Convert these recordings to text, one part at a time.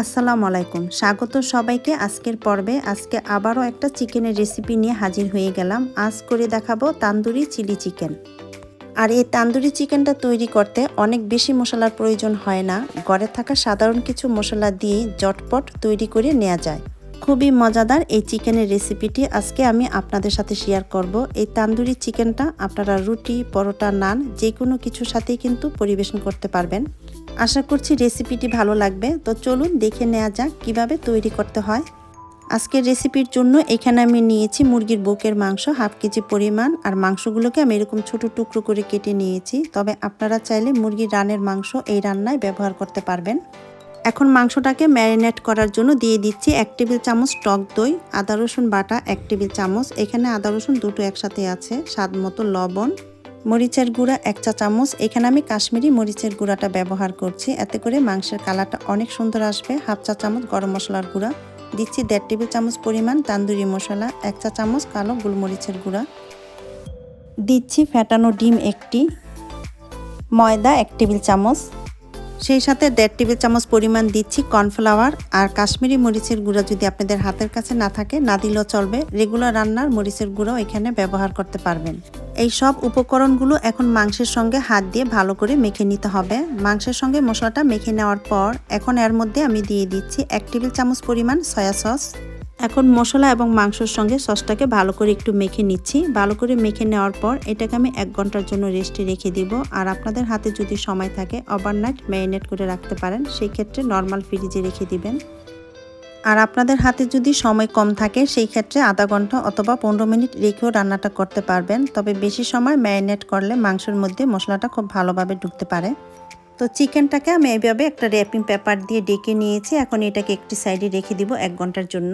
আসসালামু আলাইকুম, স্বাগত সবাইকে আজকের পর্বে। আজকে আবারও একটা চিকেনের রেসিপি নিয়ে হাজির হয়ে গেলাম। আজ করে দেখাবো তান্দুরি চিলি চিকেন। আর এই তান্দুরি চিকেনটা তৈরি করতে অনেক বেশি মশলার প্রয়োজন হয় না। ঘরে থাকা সাধারণ কিছু মশলা দিয়ে ঝটপট তৈরি করে নেওয়া যায়। খুবই মজাদার এই চিকেনের রেসিপিটি আজকে আমি আপনাদের সাথে শেয়ার করব। এই তান্দুরি চিকেনটা আপনারা রুটি, পরোটা, নান যে কোনো কিছুর সাথেই কিন্তু পরিবেশন করতে পারবেন। আশা করছি রেসিপিটি ভালো লাগবে। তো চলুন দেখে নেওয়া যাক কিভাবে তৈরি করতে হয়। আজকের রেসিপির জন্য এখানে আমি নিয়েছি মুরগির বুকের মাংস 1/2 কেজি পরিমাণ। আর মাংসগুলোকে আমি এরকম ছোট টুকরো করে কেটে নিয়েছি। তবে আপনারা চাইলে মুরগির রানের মাংস এই রান্নায় ব্যবহার করতে পারবেন। এখন মাংসটাকে ম্যারিনেট করার জন্য দিয়ে দিচ্ছি 1 টেবিল চামচ টক দই, আদা রসুন বাটা 1 টেবিল চামচ, এখানে আদা রসুন দুটো একসাথে আছে, স্বাদ মতো লবণ, মরিচের গুঁড়া 1 চা চামচ, এখানে আমি কাশ্মীরি মরিচের গুঁড়াটা ব্যবহার করছি, এতে করে মাংসের কালারটা অনেক সুন্দর আসবে। 1/2 চা চামচ গরম মশলার গুঁড়া দিচ্ছি, 1.5 টেবিল চামচ পরিমাণ তান্দুরি মশলা, 1 চা চামচ কালো গোলমরিচের গুঁড়া দিচ্ছি, ফেটানো ডিম একটি, ময়দা 1 টেবিল চামচ, সেই সাথে 1.5 টেবিল চামচ পরিমাণ দিচ্ছি কর্নফ্লাওয়ার। আর কাশ্মীরি মরিচের গুঁড়া যদি আপনাদের হাতের কাছে না থাকে না দিলেও চলবে, রেগুলার রান্নার মরিচের গুঁড়াও এখানে ব্যবহার করতে পারবেন। এই সব উপকরণগুলো এখন মাংসের সঙ্গে হাত দিয়ে ভালো করে মেখে নিতে হবে। মাংসের সঙ্গে মশলাটা মেখে নেওয়ার পর এখন এর মধ্যে আমি দিয়ে দিচ্ছি 1 টেবিল চামচ পরিমাণ সয়া সস। এখন মশলা এবং মাংসের সঙ্গে সসটাকে ভালো করে একটু মেখে নিচ্ছি। ভালো করে মেখে নেওয়ার পর এটাকে আমি 1 ঘন্টার জন্য রেস্টে রেখে দিব। আর আপনাদের হাতে যদি সময় থাকে ওভারনাইট ম্যারিনেট করে রাখতে পারেন, সেই ক্ষেত্রে নর্মাল ফ্রিজে রেখে দিবেন। আর আপনাদের হাতে যদি সময় কম থাকে সেই ক্ষেত্রে আধা ঘন্টা অথবা 15 মিনিট রেখেও রান্নাটা করতে পারবেন। তবে বেশি সময় ম্যারিনেট করলে মাংসের মধ্যে মশলাটা খুব ভালোভাবে ঢুকতে পারে। তো চিকেনটাকে আমি এইভাবে একটা র্যাপিং পেপার দিয়ে ঢেকে নিয়েছি। এখন এটাকে একটি সাইডে রেখে দিব 1 ঘন্টার জন্য।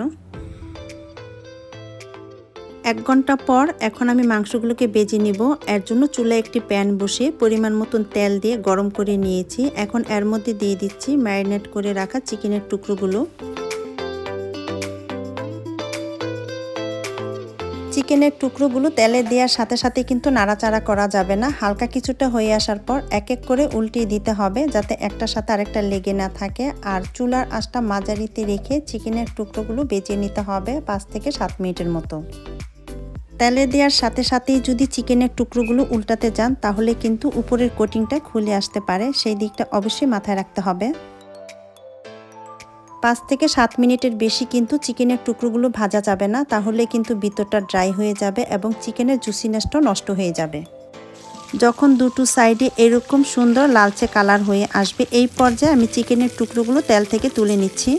1 ঘন্টা পর এখন আমি মাংসগুলোকে ভেজে নিব। এর জন্য চুলায় একটি প্যান বসিয়ে পরিমাণ মতন তেল দিয়ে গরম করে নিয়েছি। এখন এর মধ্যে দিয়ে দিচ্ছি ম্যারিনেট করে রাখা চিকেনের টুকরোগুলো। চিকেনের টুকরোগুলো তেলে দেওয়ার সাথে সাথে কিন্তু নাড়াচাড়া করা যাবে না। হালকা কিছুটা হয়ে আসার পর এক এক করে উল্টিয়ে দিতে হবে, যাতে একটার সাথে আরেকটা লেগে না থাকে। আর চুলার আঁচটা মাঝারিতে রেখে চিকেনের টুকরোগুলো ভেজে নিতে হবে 5 থেকে 7 মিনিটের মতো। তেলে দেওয়ার সাথে সাথেই যদি চিকেনের টুকরোগুলো উল্টাতে যান তাহলে কিন্তু উপরের কোটিংটা খুলে আসতে পারে, সেই দিকটা অবশ্যই মাথায় রাখতে হবে। 5 থেকে 7 মিনিটের বেশি কিন্তু চিকেনের টুকরোগুলো ভাজা যাবে না, তাহলে কিন্তু ভিতরটা ড্রাই হয়ে যাবে এবং চিকেনের জুসিনেসটাও নষ্ট হয়ে যাবে। যখন দুটো সাইডে এরকম সুন্দর লালচে কালার হয়ে আসবে, এই পর্যায়ে আমি চিকেনের টুকরোগুলো তেল থেকে তুলে নিচ্ছি।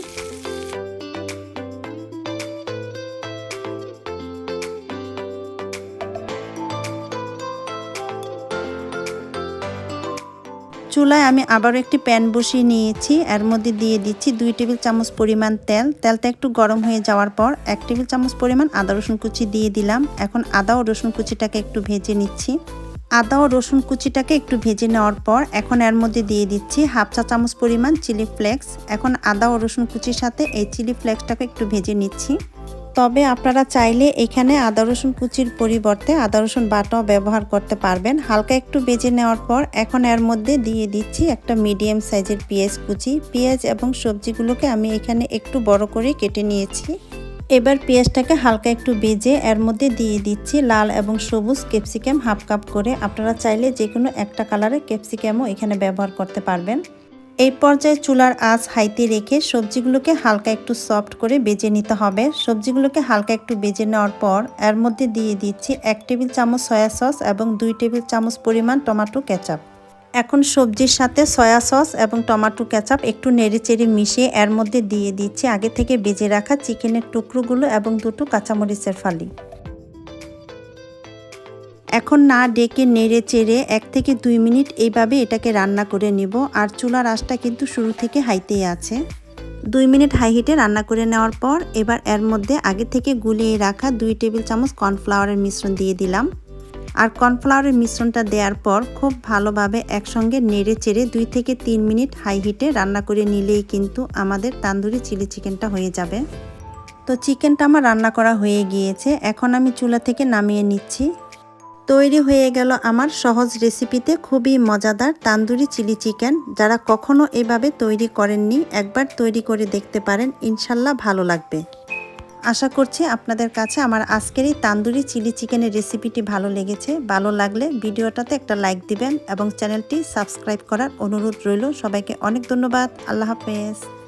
চুলায় আমি আবারও একটি প্যান বসিয়ে নিয়েছি। এর মধ্যে দিয়ে দিচ্ছি 2 টেবিল চামচ পরিমাণ তেল। তেলটা একটু গরম হয়ে যাওয়ার পর 1 টেবিল চামচ পরিমাণ আদা রসুন কুচি দিয়ে দিলাম। এখন আদা ও রসুন কুচিটাকে একটু ভেজে নিচ্ছি। আদা ও রসুন কুচিটাকে একটু ভেজে নেওয়ার পর এখন এর মধ্যে দিয়ে দিচ্ছি 1/2 চা চামচ পরিমাণ চিলি ফ্লেক্স। এখন আদা ও রসুন কুচির সাথে এই চিলি ফ্লেক্সটাকে একটু ভেজে নিচ্ছি। তবে আপনারা চাইলে এখানে আদা রসুন কুচির পরিবর্তে আদা রসুন বাটাও ব্যবহার করতে পারবেন। হালকা একটু ভেজে নেওয়ার পর এখন এর মধ্যে দিয়ে দিচ্ছি একটা মিডিয়াম সাইজের পেঁয়াজ কুচি। পেঁয়াজ এবং সবজিগুলোকে আমি এখানে একটু বড় করে কেটে নিয়েছি। এবার পেঁয়াজটাকে হালকা একটু ভেজে এর মধ্যে দিয়ে দিচ্ছি লাল এবং সবুজ ক্যাপসিকাম 1/2 কাপ করে। আপনারা চাইলে যে কোনো একটা কালারের ক্যাপসিকামও এখানে ব্যবহার করতে পারবেন। এই পর্যায়ে চুলার আঁচ হাইতে রেখে সবজিগুলোকে হালকা একটু সফট করে ভেজে নিতে হবে। সবজিগুলোকে হালকা একটু ভেজে নেওয়ার পর এর মধ্যে দিয়ে দিচ্ছি 1 টেবিল চামচ সয়া সস এবং 2 টেবিল চামচ পরিমাণ টমেটো কেচাপ। এখন সবজির সাথে সয়া সস এবং টমেটো কেচাপ একটু নেড়েচেড়ে মিশিয়ে এর মধ্যে দিয়ে দিচ্ছি আগে থেকে ভেজে রাখা চিকেনের টুকরোগুলো এবং 2টো কাঁচামরিচের ফালি। এখন না ডেকে নেড়ে চেড়ে 1 থেকে 2 মিনিট এইভাবে এটাকে রান্না করে নিব। আর চুলার আঁচটা কিন্তু শুরু থেকে হাইতেই আছে। 2 মিনিট হাই হিটে রান্না করে নেওয়ার পর এবার এর মধ্যে আগে থেকে গুলিয়ে রাখা 2 টেবিল চামচ কর্নফ্লাওয়ারের মিশ্রণ দিয়ে দিলাম। আর কর্নফ্লাওয়ারের মিশ্রণটা দেওয়ার পর খুব ভালোভাবে একসঙ্গে নেড়ে চেড়ে 2 থেকে 3 মিনিট হাই হিটে রান্না করে নিলেই কিন্তু আমাদের তান্দুরি চিলি চিকেনটা হয়ে যাবে। তো চিকেনটা আমার রান্না করা হয়ে গিয়েছে, এখন আমি চুলা থেকে নামিয়ে নিচ্ছি। তো তৈরি হয়ে গেল আমার সহজ রেসিপিতে খুবই মজাদার তান্দুরি চিলি চিকেন। যারা কখনো এভাবে তৈরি করেননি একবার তৈরি করে দেখতে পারেন, ইনশাল্লাহ ভালো লাগবে। আশা করছি আপনাদের কাছে আমার আজকের এই তান্দুরি চিলি চিকেনের রেসিপিটি ভালো লেগেছে। ভালো লাগলে ভিডিওটাতে একটা লাইক দিবেন এবং চ্যানেলটি সাবস্ক্রাইব করার অনুরোধ রইল। সবাইকে অনেক ধন্যবাদ। আল্লাহ হাফেজ।